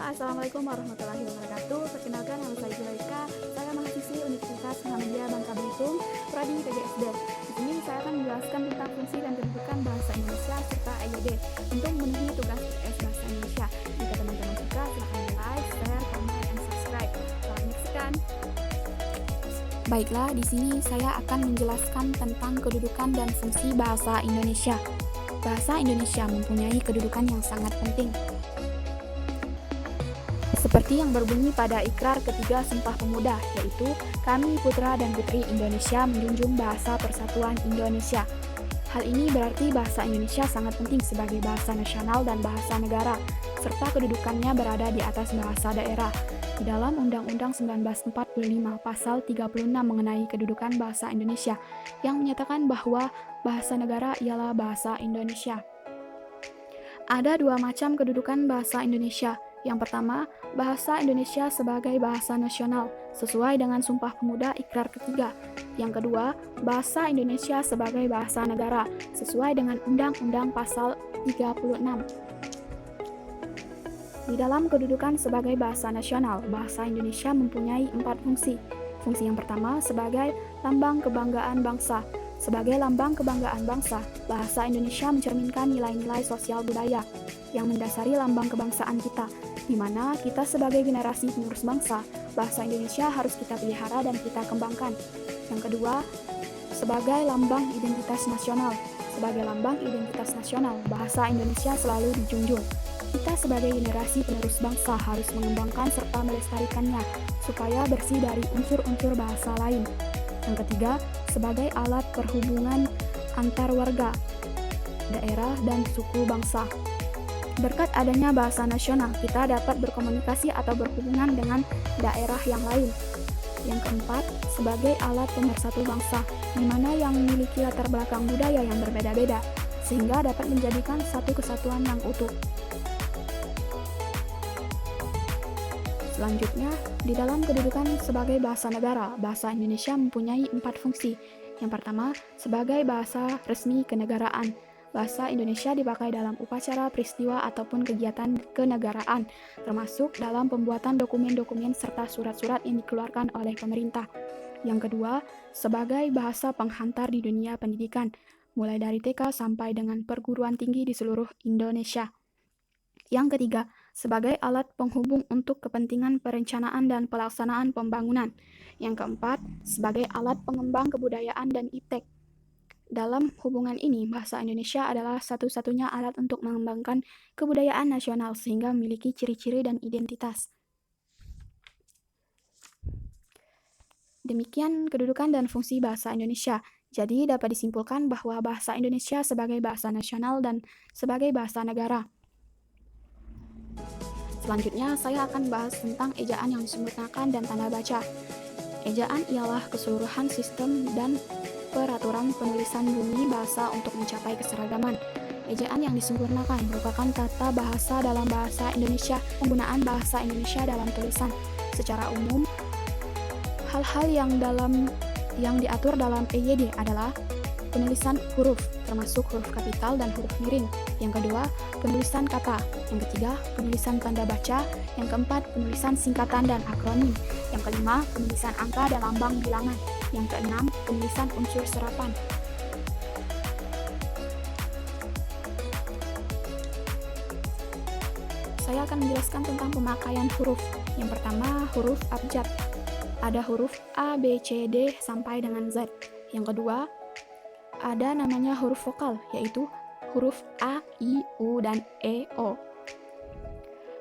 Assalamualaikum warahmatullahi wabarakatuh. Perkenalkan, nama saya Zulaika. Saya mahasiswi Universitas Muhammadiyah Bangka Belitung, prodi PGSD. Di sini saya akan menjelaskan tentang fungsi dan kedudukan bahasa Indonesia serta EYD untuk memenuhi tugas PS Bahasa Indonesia. Jika teman-teman suka, silahkan like, share, comment, and subscribe. Selamat menyaksikan. Baiklah, di sini saya akan menjelaskan tentang kedudukan dan fungsi bahasa Indonesia. Bahasa Indonesia mempunyai kedudukan yang sangat penting. Seperti yang berbunyi pada Ikrar Ketiga Sumpah Pemuda, yaitu kami putra dan putri Indonesia menjunjung bahasa persatuan Indonesia. Hal ini berarti bahasa Indonesia sangat penting sebagai bahasa nasional dan bahasa negara, serta kedudukannya berada di atas bahasa daerah. Di dalam Undang-Undang 1945 Pasal 36 mengenai kedudukan bahasa Indonesia, yang menyatakan bahwa bahasa negara ialah bahasa Indonesia. Ada dua macam kedudukan bahasa Indonesia. Yang pertama, bahasa Indonesia sebagai bahasa nasional, sesuai dengan Sumpah Pemuda Ikrar Ketiga. Yang kedua, bahasa Indonesia sebagai bahasa negara, sesuai dengan Undang-Undang Pasal 36. Di dalam kedudukan sebagai bahasa nasional, bahasa Indonesia mempunyai 4 fungsi. Fungsi yang pertama, sebagai lambang kebanggaan bangsa. Sebagai lambang kebanggaan bangsa, bahasa Indonesia mencerminkan nilai-nilai sosial budaya yang mendasari lambang kebangsaan kita, di mana kita sebagai generasi penerus bangsa, bahasa Indonesia harus kita pelihara dan kita kembangkan. Yang kedua, sebagai lambang identitas nasional. Sebagai lambang identitas nasional, bahasa Indonesia selalu dijunjung. Kita sebagai generasi penerus bangsa harus mengembangkan serta melestarikannya, supaya bersih dari unsur-unsur bahasa lain. Yang ketiga, sebagai alat perhubungan antar warga, daerah, dan suku bangsa. Berkat adanya bahasa nasional, kita dapat berkomunikasi atau berhubungan dengan daerah yang lain. Yang keempat, sebagai alat pemersatu bangsa, di mana yang memiliki latar belakang budaya yang berbeda-beda, sehingga dapat menjadikan satu kesatuan yang utuh. Selanjutnya, di dalam kedudukan sebagai bahasa negara, bahasa Indonesia mempunyai 4 fungsi. Yang pertama, sebagai bahasa resmi kenegaraan. Bahasa Indonesia dipakai dalam upacara, peristiwa, ataupun kegiatan kenegaraan, termasuk dalam pembuatan dokumen-dokumen serta surat-surat yang dikeluarkan oleh pemerintah. Yang kedua, sebagai bahasa penghantar di dunia pendidikan, mulai dari TK sampai dengan perguruan tinggi di seluruh Indonesia. Yang ketiga, sebagai alat penghubung untuk kepentingan perencanaan dan pelaksanaan pembangunan. Yang keempat, sebagai alat pengembang kebudayaan dan iptek. Dalam hubungan ini, bahasa Indonesia adalah satu-satunya alat untuk mengembangkan kebudayaan nasional sehingga memiliki ciri-ciri dan identitas. Demikian kedudukan dan fungsi bahasa Indonesia. Jadi dapat disimpulkan bahwa bahasa Indonesia sebagai bahasa nasional dan sebagai bahasa negara. Selanjutnya, saya akan bahas tentang ejaan yang disempurnakan dan tanda baca. Ejaan ialah keseluruhan sistem dan peraturan penulisan bunyi bahasa untuk mencapai keseragaman. Ejaan yang disempurnakan merupakan tata bahasa dalam bahasa Indonesia, penggunaan bahasa Indonesia dalam tulisan. Secara umum, hal-hal yang diatur dalam EYD adalah penulisan huruf, termasuk huruf kapital dan huruf miring. Yang kedua, penulisan kata. Yang ketiga, penulisan tanda baca. Yang keempat, penulisan singkatan dan akronim. Yang kelima, penulisan angka dan lambang bilangan. Yang keenam, penulisan unsur serapan. Saya akan menjelaskan tentang pemakaian huruf. Yang pertama, huruf abjad. Ada huruf A, B, C, D sampai dengan Z. Yang kedua, ada namanya huruf vokal, yaitu huruf A, I, U, dan E, O.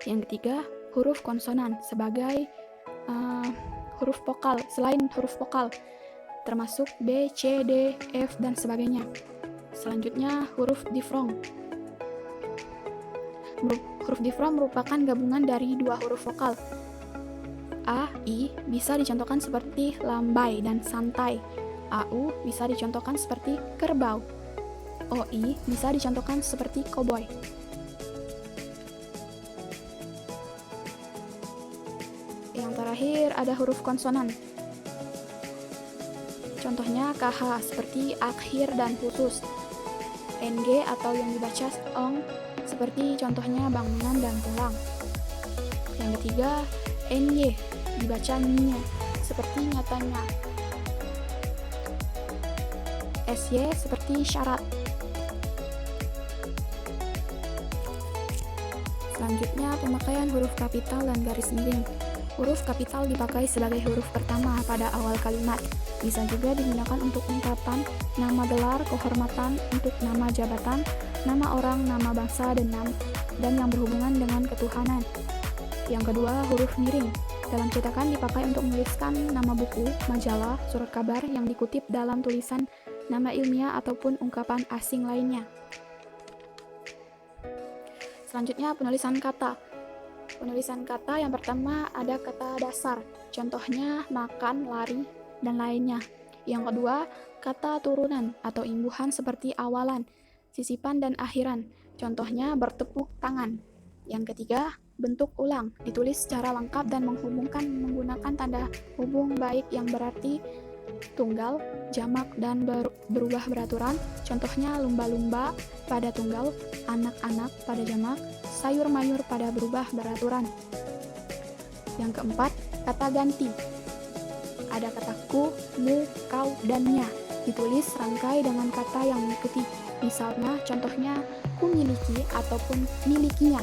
Yang ketiga, huruf konsonan sebagai huruf vokal, selain huruf vokal, termasuk B, C, D, F, dan sebagainya. Selanjutnya, huruf difrong. Huruf difrong merupakan gabungan dari dua huruf vokal. A, I bisa dicontohkan seperti lambai dan santai. AU bisa dicontohkan seperti kerbau. OI bisa dicontohkan seperti koboi. Yang terakhir ada huruf konsonan. Contohnya KH seperti akhir dan khusus. NG atau yang dibaca ong seperti contohnya bangunan dan pulang. ketiga, NY dibaca NY seperti nyatanya. SY seperti syarat. Selanjutnya, pemakaian huruf kapital dan garis miring. Huruf kapital dipakai sebagai huruf pertama pada awal kalimat. Bisa juga digunakan untuk ungkapan, nama gelar, kehormatan, untuk nama jabatan, nama orang, nama bangsa, dan yang berhubungan dengan ketuhanan. Yang kedua, huruf miring. Dalam cetakan dipakai untuk menuliskan nama buku, majalah, surat kabar yang dikutip dalam tulisan, nama ilmiah ataupun ungkapan asing lainnya. Selanjutnya, penulisan kata. Penulisan kata yang pertama ada kata dasar, contohnya makan, lari, dan lainnya. Yang kedua, kata turunan atau imbuhan seperti awalan, sisipan, dan akhiran, contohnya bertepuk tangan. Yang ketiga, bentuk ulang, ditulis secara lengkap dan menghubungkan menggunakan tanda hubung baik yang berarti tunggal, jamak, dan berubah beraturan, contohnya lumba-lumba pada tunggal, anak-anak pada jamak, sayur-mayur pada berubah beraturan. Yang keempat, kata ganti. Ada kata ku, mu, kau, dan nya, ditulis rangkai dengan kata yang mengikuti. Misalnya, contohnya ku miliki ataupun milikinya.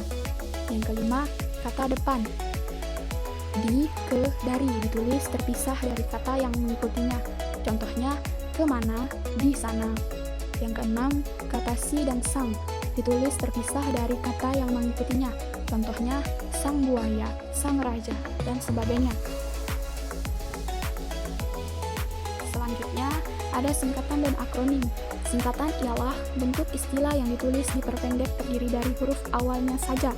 Yang kelima, kata depan. Di, ke, dari, ditulis terpisah dari kata yang mengikutinya. Contohnya, kemana, di sana. Yang keenam, kata si dan sang, ditulis terpisah dari kata yang mengikutinya. Contohnya, sang buaya, sang raja, dan sebagainya. Selanjutnya, ada singkatan dan akronim. Singkatan ialah bentuk istilah yang ditulis diperpendek terdiri dari huruf awalnya saja.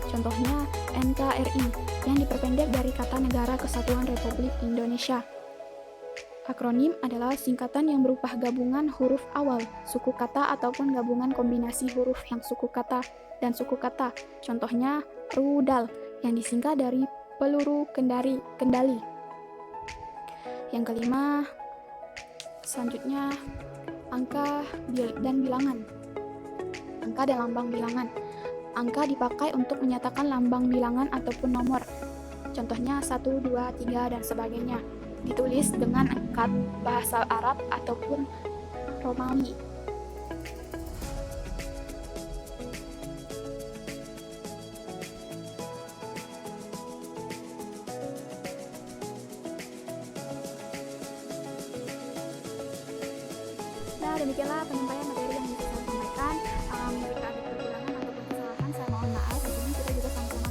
Contohnya, NKRI, yang diperpendek dari kata Negara Kesatuan Republik Indonesia. Akronim adalah singkatan yang berupa gabungan huruf awal, suku kata ataupun gabungan kombinasi huruf yang suku kata dan suku kata. Contohnya, rudal, yang disingkat dari peluru kendali. Yang kelima, selanjutnya, angka dan bilangan. Angka dan lambang bilangan. Angka dipakai untuk menyatakan lambang bilangan ataupun nomor. Contohnya 1, 2, 3, dan sebagainya. Ditulis dengan angkat bahasa Arab ataupun Romawi. Nah, demikianlah penyampaian materi yang bisa saya sampaikan. Jika ada kekurangan ataupun kesalahan, saya mohon maaf. Di sini kita juga sama-sama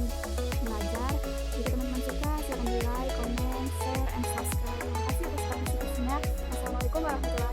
belajar. Jika teman-teman suka, silakan di like, comment, share, and subscribe. Terima kasih atas partisipasinya. Assalamualaikum warahmatullahi wabarakatuh.